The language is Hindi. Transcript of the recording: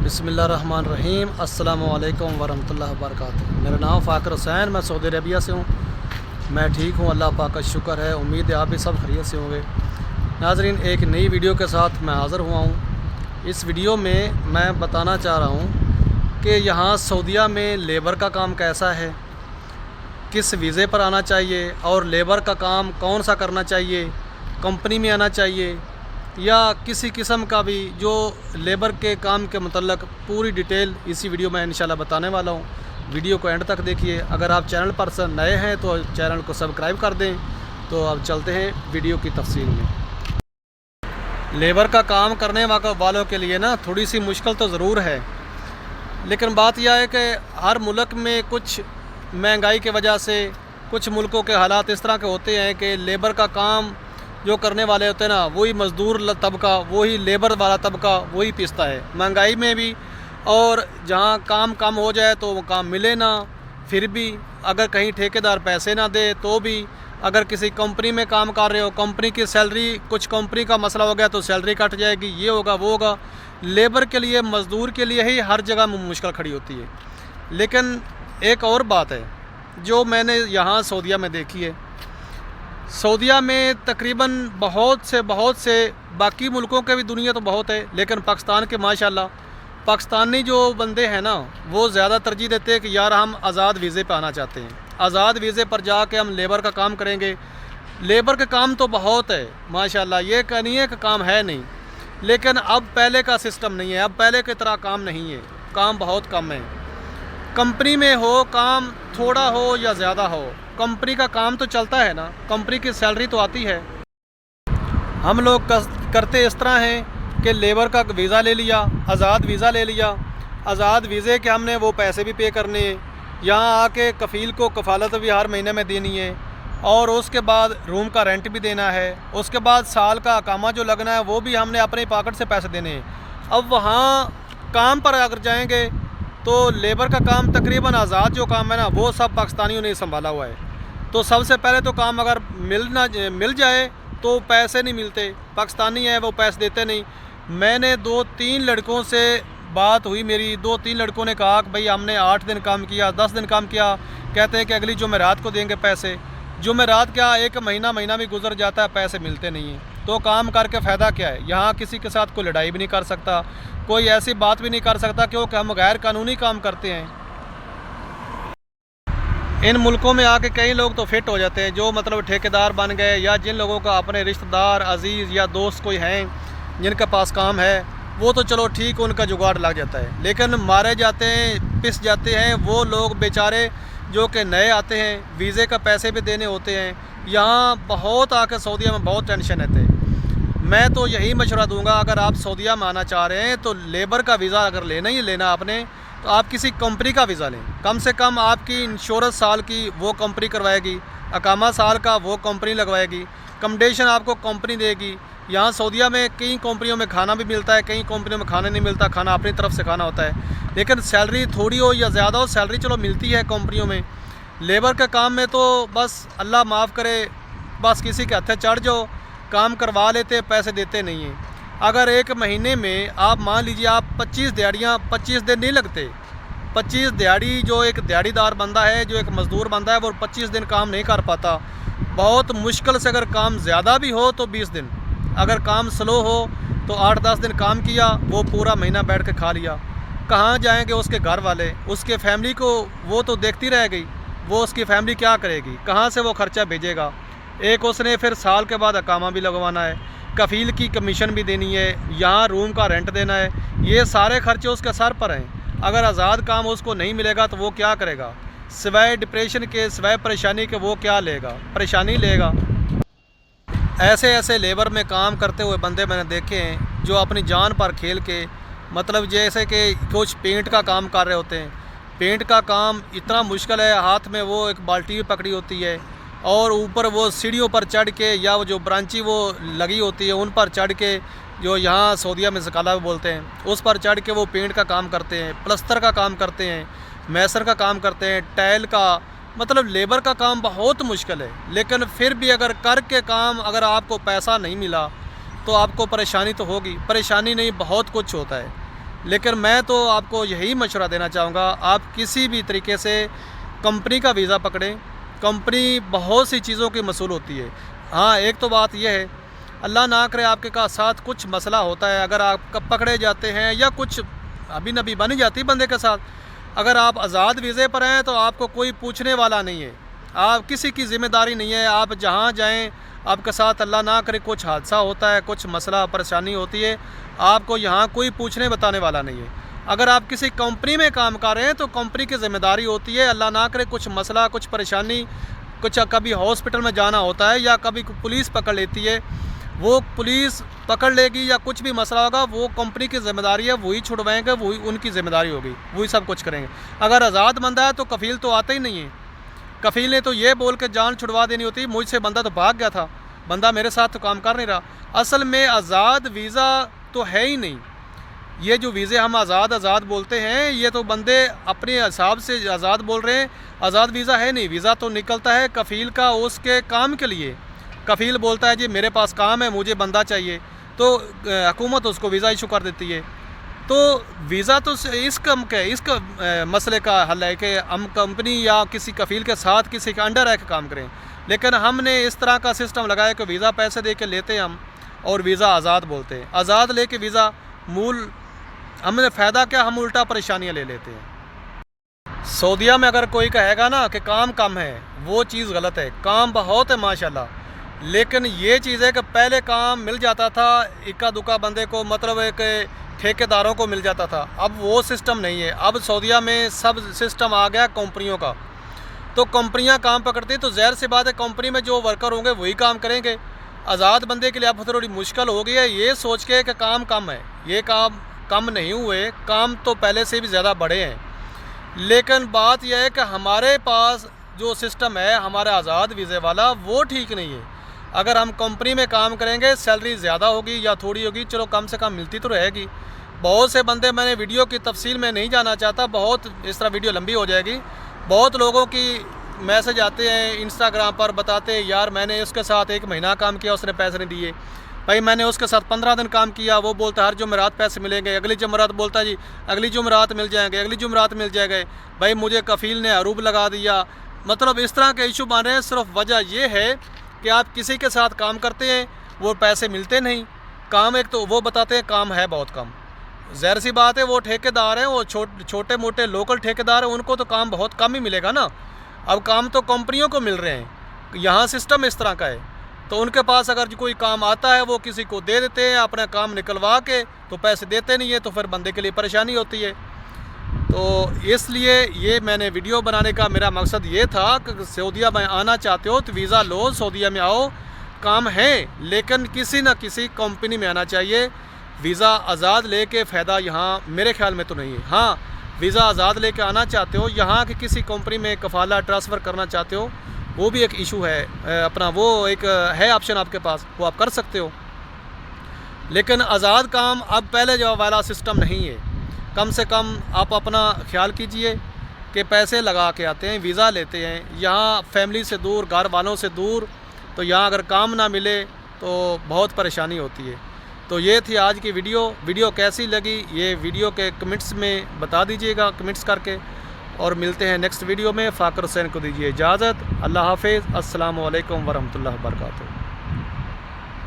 बिस्मिल्लाहिर्रहमानिर्रहीम। अस्सलामुअलैकुम वरहमतुल्लाहि वबरकातुहू। मेरा नाम फ़ाकर हुसैन, मैं सऊदी अरबिया से हूँ। मैं ठीक हूँ, अल्लाह पाक का शुक्र है। उम्मीद है आप भी सब खैरियत से होंगे। नाज़रीन, एक नई वीडियो के साथ मैं हाज़िर हुआ हूँ। इस वीडियो में मैं बताना चाह रहा हूँ कि यहाँ सऊदीया में लेबर का काम कैसा है, किस वीज़े पर आना चाहिए और लेबर का काम कौन सा करना चाहिए, कंपनी में आना चाहिए या किसी किस्म का भी, जो लेबर के काम के मतलब पूरी डिटेल इसी वीडियो में इंशाल्लाह बताने वाला हूँ। वीडियो को एंड तक देखिए। अगर आप चैनल पर नए हैं तो चैनल को सब्सक्राइब कर दें। तो अब चलते हैं वीडियो की तफसील में। लेबर का काम करने वालों के लिए ना थोड़ी सी मुश्किल तो ज़रूर है, लेकिन बात यह है कि हर मुल्क में कुछ महंगाई की वजह से कुछ मुल्कों के हालात इस तरह के होते हैं कि लेबर का काम जो करने वाले होते हैं ना, वही मज़दूर तबका, वही लेबर वाला तबका वही पिसता है महंगाई में भी। और जहाँ काम कम हो जाए तो वो काम मिले ना, फिर भी अगर कहीं ठेकेदार पैसे ना दे तो भी, अगर किसी कंपनी में काम कर रहे हो, कंपनी की सैलरी, कुछ कंपनी का मसला हो गया तो सैलरी कट जाएगी, ये होगा वो होगा। लेबर के लिए, मज़दूर के लिए ही हर जगह मुश्किल खड़ी होती है। लेकिन एक और बात है जो मैंने यहाँ सऊदीया में देखी है। सऊदीया में तकरीबन बहुत से बाकी मुल्कों के भी दुनिया तो बहुत है, लेकिन पाकिस्तान के माशाल्लाह पाकिस्तानी जो बंदे हैं ना, वो ज़्यादा तरजीह देते हैं कि यार हम आज़ाद वीज़े पे आना चाहते हैं, आज़ाद वीज़े पर जाके हम लेबर का काम करेंगे। लेबर का काम तो बहुत है माशाल्लाह, ये नहीं है कि काम है नहीं, लेकिन अब पहले का सिस्टम नहीं है, अब पहले की तरह काम नहीं है, काम बहुत कम है। कंपनी में हो, काम थोड़ा हो या ज़्यादा हो, कंपनी का काम तो चलता है ना, कंपनी की सैलरी तो आती है। हम लोग करते इस तरह हैं कि लेबर का वीज़ा ले लिया, आज़ाद वीज़ा ले लिया, आज़ाद वीज़े के हमने वो पैसे भी पे करने हैं, यहाँ आके कफ़ील को कफ़ालत भी हर महीने में देनी है, और उसके बाद रूम का रेंट भी देना है, उसके बाद साल का अकामा जो लगना है वो भी हमने अपने पॉकेट से पैसे देने हैं। अब वहाँ काम पर अगर जाएंगे तो लेबर का काम तकरीबन आज़ाद जो काम है ना, वो सब पाकिस्तानियों ने संभाला हुआ है। तो सबसे पहले तो काम अगर मिल जाए तो पैसे नहीं मिलते, पाकिस्तानी है वो पैसे देते नहीं। मैंने 2-3 लड़कों से बात हुई मेरी, 2-3 लड़कों ने कहा कि भाई हमने 8 दिन काम किया, 10 दिन काम किया, कहते हैं कि अगली जुमेरात को देंगे पैसे। जुमेरात क्या, एक महीना भी गुजर जाता है, पैसे मिलते नहीं हैं। तो काम करके फ़ायदा क्या है? यहाँ किसी के साथ कोई लड़ाई भी नहीं कर सकता, कोई ऐसी बात भी नहीं कर सकता क्योंकि हम गैर कानूनी काम करते हैं। इन मुल्कों में आके कई लोग तो फिट हो जाते हैं, जो मतलब ठेकेदार बन गए, या जिन लोगों का अपने रिश्तेदार, अजीज़ या दोस्त कोई हैं जिनके पास काम है, वो तो चलो ठीक, उनका जुगाड़ लग जाता है। लेकिन मारे जाते हैं, पिस जाते हैं वो लोग बेचारे जो कि नए आते हैं, वीज़े का पैसे भी देने होते हैं। यहाँ बहुत आके सऊदीया में बहुत टेंशन रहते हैं। मैं तो यही मशवरा दूंगा, अगर आप सऊदीया में आना चाह रहे हैं तो लेबर का वीज़ा अगर लेना ही लेना आपने, तो आप किसी कंपनी का वीज़ा लें। कम से कम आपकी इंश्योरेंस साल की वो कंपनी करवाएगी, अकामा साल का वो कंपनी लगवाएगी, कमोडेशन आपको कंपनी देगी। यहाँ सऊदीया में कई कंपनियों में खाना भी मिलता है, कई कंपनियों में खाना नहीं मिलता, खाना अपनी तरफ से खाना होता है। लेकिन सैलरी थोड़ी हो या ज़्यादा हो, सैलरी चलो मिलती है कंपनियों में। लेबर के काम में तो बस अल्लाह माफ़ करे, बस किसी के हथे चढ़ जाओ, काम करवा लेते, पैसे देते नहीं हैं। अगर एक महीने में आप मान लीजिए आप 25 दिहाड़ियाँ, 25 दिन नहीं लगते, 25 दिहाड़ी, जो एक दिहाड़ीदार बंदा है, जो एक मज़दूर बंदा है, वो 25 दिन काम नहीं कर पाता। बहुत मुश्किल से, अगर काम ज़्यादा भी हो तो 20 दिन, अगर काम स्लो हो तो 8-10 दिन काम किया, वो पूरा महीना बैठ के खा लिया। कहाँ जाएंगे उसके घर वाले, उसके फैमिली को वो तो देखती रह गई, वो उसकी फैमिली क्या करेगी, कहाँ से वो ख़र्चा भेजेगा। एक उसने फिर साल के बाद अकामा भी लगवाना है, कफ़ील की कमीशन भी देनी है, यहाँ रूम का रेंट देना है, ये सारे खर्चे उसके सर पर हैं। अगर आज़ाद काम उसको नहीं मिलेगा तो वो क्या करेगा? सिवाय डिप्रेशन के, सिवाय परेशानी के वो क्या लेगा? परेशानी लेगा। ऐसे लेबर में काम करते हुए बंदे मैंने देखे हैं जो अपनी जान पर खेल के, मतलब जैसे कि कुछ पेंट का काम कर रहे होते हैं। पेंट का काम इतना मुश्किल है, हाथ में वो एक बाल्टी भी पकड़ी होती है, और ऊपर वो सीढ़ियों पर चढ़ के, या वो जो ब्रांची वो लगी होती है उन पर चढ़ के, जो यहाँ सऊदीया में सकाला बोलते हैं, उस पर चढ़ के वो पेंट का काम करते हैं, प्लस्तर का काम करते हैं, मैसर का काम करते हैं, टाइल का, मतलब लेबर का काम बहुत मुश्किल है। लेकिन फिर भी अगर करके काम, अगर आपको पैसा नहीं मिला तो आपको परेशानी तो होगी, परेशानी नहीं बहुत कुछ होता है। लेकिन मैं तो आपको यही मशवरा देना चाहूँगा, आप किसी भी तरीके से कंपनी का वीज़ा पकड़ें। कंपनी बहुत सी चीज़ों की मसूल होती है। हाँ, एक तो बात यह है, अल्लाह ना करे आपके साथ कुछ मसला होता है, अगर आप पकड़े जाते हैं या कुछ अभी नबी बन जाती बंदे के साथ, अगर आप आज़ाद वीज़े पर हैं तो आपको कोई पूछने वाला नहीं है, आप किसी की ज़िम्मेदारी नहीं है। आप जहाँ जाएं, आपके साथ अल्लाह ना करे कुछ हादसा होता है, कुछ मसला परेशानी होती है, आपको यहाँ कोई पूछने बताने वाला नहीं है। अगर आप किसी कंपनी में काम कर रहे हैं तो कंपनी की ज़िम्मेदारी होती है, अल्लाह ना करे कुछ मसला, कुछ परेशानी, कुछ कभी हॉस्पिटल में जाना होता है या कभी पुलिस पकड़ लेती है, वो पुलिस पकड़ लेगी या कुछ भी मसला होगा, वो कंपनी की ज़िम्मेदारी है, वही छुड़वाएंगे, वही उनकी ज़िम्मेदारी होगी, वही सब कुछ करेंगे। अगर आज़ाद बंदा है तो कफ़ील तो आता ही नहीं है। कफ़ील ने तो ये बोल के जान छुड़वा देनी होती, मुझसे बंदा तो भाग गया था, बंदा मेरे साथ तो काम कर नहीं रहा। असल में आज़ाद वीज़ा तो है ही नहीं। ये जो वीज़े हम आज़ाद बोलते हैं, ये तो बंदे अपने हिसाब से आज़ाद बोल रहे हैं, आज़ाद वीज़ा है नहीं। वीज़ा तो निकलता है कफ़ील का उसके काम के लिए। कफ़ील बोलता है जी मेरे पास काम है, मुझे बंदा चाहिए, तो हुकूमत उसको वीज़ा इशू कर देती है। तो वीज़ा तो इस मसले का हल है कि हम कंपनी या किसी कफ़ील के साथ किसी के अंडर रह के काम करें। लेकिन हमने इस तरह का सिस्टम लगाया कि वीज़ा पैसे दे के लेते हैं हम, और वीज़ा आज़ाद बोलते हैं। आज़ाद लेके वीज़ा मूल हमने फ़ायदा क्या, हम उल्टा परेशानियाँ ले लेते हैं। सऊदीया में अगर कोई कहेगा ना कि काम कम है, वो चीज़ गलत है। काम बहुत है माशाल्लाह, लेकिन ये चीज़ है कि पहले काम मिल जाता था इक्का दुक्का बंदे को, मतलब एक ठेकेदारों को मिल जाता था। अब वो सिस्टम नहीं है। अब सऊदीया में सब सिस्टम आ गया कंपनियों का, तो कंपनियां काम पकड़ती हैं, तो ज़ाहिर सी बात है कंपनी में जो वर्कर होंगे वही काम करेंगे। आज़ाद बंदे के लिए अब थोड़ी मुश्किल हो गई है ये सोच के कि काम कम है। ये काम कम नहीं हुए, काम तो पहले से भी ज़्यादा बढ़े हैं। लेकिन बात यह है कि हमारे पास जो सिस्टम है हमारे आज़ाद वीज़े वाला, वो ठीक नहीं है। अगर हम कंपनी में काम करेंगे, सैलरी ज़्यादा होगी या थोड़ी होगी, चलो कम से कम मिलती तो रहेगी। बहुत से बंदे, मैंने वीडियो की तफसील में नहीं जाना चाहता, बहुत इस तरह वीडियो लंबी हो जाएगी। बहुत लोगों की मैसेज आते हैं इंस्टाग्राम पर, बताते हैं यार मैंने उसके साथ 1 महीना काम किया, उसने पैसे नहीं दिए। भाई मैंने उसके साथ 15 दिन काम किया, वो बोलता है हर जुमेरात पैसे मिलेंगे, अगली जुमेरात बोलता है जी अगली जुमेरात मिल जाएंगे, अगली जुमेरात मिल जाएंगे। भाई मुझे कफ़ील ने अरूब लगा दिया। मतलब इस तरह के इशू बन रहे हैं। सिर्फ वजह ये है कि आप किसी के साथ काम करते हैं, वो पैसे मिलते नहीं। काम एक तो वो बताते हैं काम है बहुत कम। ज़ाहिर सी बात है वो ठेकेदार हैं, वो छोटे मोटे लोकल ठेकेदार हैं, उनको तो काम बहुत कम ही मिलेगा ना। अब काम तो कंपनियों को मिल रहे हैं, यहाँ सिस्टम इस तरह का है। तो उनके पास अगर कोई काम आता है वो किसी को दे देते हैं, अपना काम निकलवा के, तो पैसे देते नहीं है, तो फिर बंदे के लिए परेशानी होती है। तो इसलिए ये मैंने वीडियो बनाने का मेरा मकसद ये था कि सऊदीया में आना चाहते हो तो वीज़ा लो, सऊदीया में आओ, काम है, लेकिन किसी न किसी कंपनी में आना चाहिए। वीज़ा आज़ाद लेके फ़ायदा यहाँ मेरे ख्याल में तो नहीं है। हाँ, वीज़ा आज़ाद लेके आना चाहते हो, यहाँ की किसी कंपनी में कफ़ाला ट्रांसफ़र करना चाहते हो, वो भी एक इशू है अपना, वो एक है ऑप्शन आपके पास, वो आप कर सकते हो। लेकिन आज़ाद काम अब पहले जो वाला सिस्टम नहीं है। कम से कम आप अपना ख्याल कीजिए कि पैसे लगा के आते हैं, वीज़ा लेते हैं, यहाँ फैमिली से दूर, घर वालों से दूर, तो यहाँ अगर काम ना मिले तो बहुत परेशानी होती है। तो ये थी आज की वीडियो कैसी लगी ये वीडियो के कमेंट्स में बता दीजिएगा, कमेंट्स करके। और मिलते हैं नेक्स्ट वीडियो में। फ़ाकर हुसैन को दीजिए इजाज़त। अल्लाह हाफ़िज़। अस्सलामु अलैकुम वरहमतुल्लाहि वबरकातुहू।